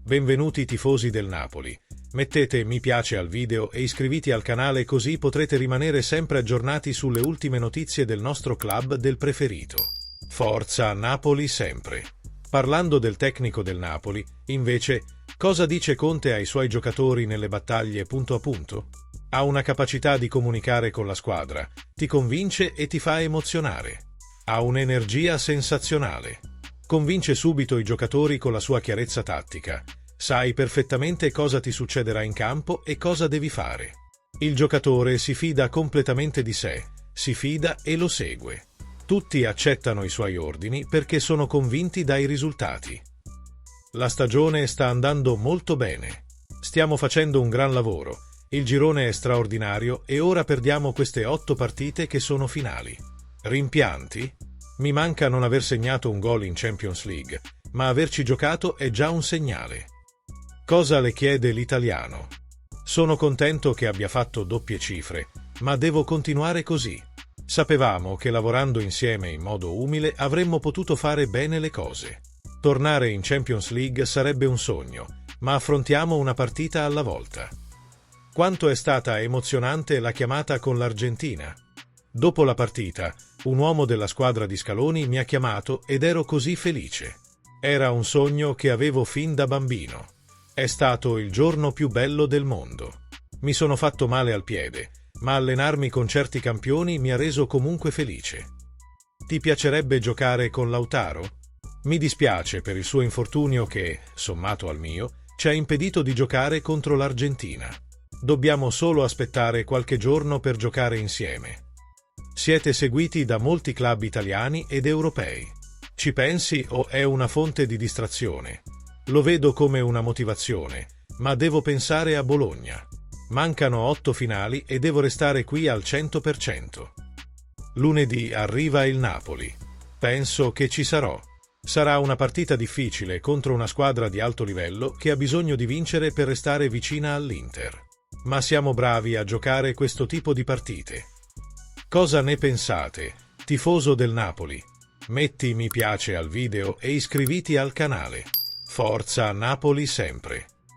Benvenuti tifosi del Napoli. Mettete mi piace al video e iscriviti al canale così potrete rimanere sempre aggiornati sulle ultime notizie del nostro club del preferito. Forza Napoli sempre. Parlando del tecnico del Napoli, invece, cosa dice Conte ai suoi giocatori nelle battaglie punto a punto? Ha una capacità di comunicare con la squadra, ti convince e ti fa emozionare. Ha un'energia sensazionale. Convince subito i giocatori con la sua chiarezza tattica. Sai perfettamente cosa ti succederà in campo e cosa devi fare. Il giocatore si fida completamente di sé, si fida e lo segue. Tutti accettano i suoi ordini perché sono convinti dai risultati. La stagione sta andando molto bene. Stiamo facendo un gran lavoro. Il girone è straordinario e ora perdiamo queste 8 partite che sono finali. Rimpianti? Mi manca non aver segnato un gol in Champions League, ma averci giocato è già un segnale. Cosa le chiede l'italiano? Sono contento che abbia fatto doppie cifre, ma devo continuare così. Sapevamo che lavorando insieme in modo umile avremmo potuto fare bene le cose. Tornare in Champions League sarebbe un sogno, ma affrontiamo una partita alla volta. Quanto è stata emozionante la chiamata con l'Argentina? Dopo la partita, un uomo della squadra di Scaloni mi ha chiamato ed ero così felice. Era un sogno che avevo fin da bambino. È stato il giorno più bello del mondo. Mi sono fatto male al piede, ma allenarmi con certi campioni mi ha reso comunque felice. Ti piacerebbe giocare con Lautaro? Mi dispiace per il suo infortunio che, sommato al mio, ci ha impedito di giocare contro l'Argentina. Dobbiamo solo aspettare qualche giorno per giocare insieme. Siete seguiti da molti club italiani ed europei. Ci pensi o è una fonte di distrazione? Lo vedo come una motivazione, ma devo pensare a Bologna. Mancano 8 finali e devo restare qui al 100%. Lunedì arriva il Napoli. Penso che ci sarò. Sarà una partita difficile contro una squadra di alto livello che ha bisogno di vincere per restare vicina all'Inter. Ma siamo bravi a giocare questo tipo di partite. Cosa ne pensate, tifoso del Napoli? Metti mi piace al video e iscriviti al canale. Forza Napoli sempre!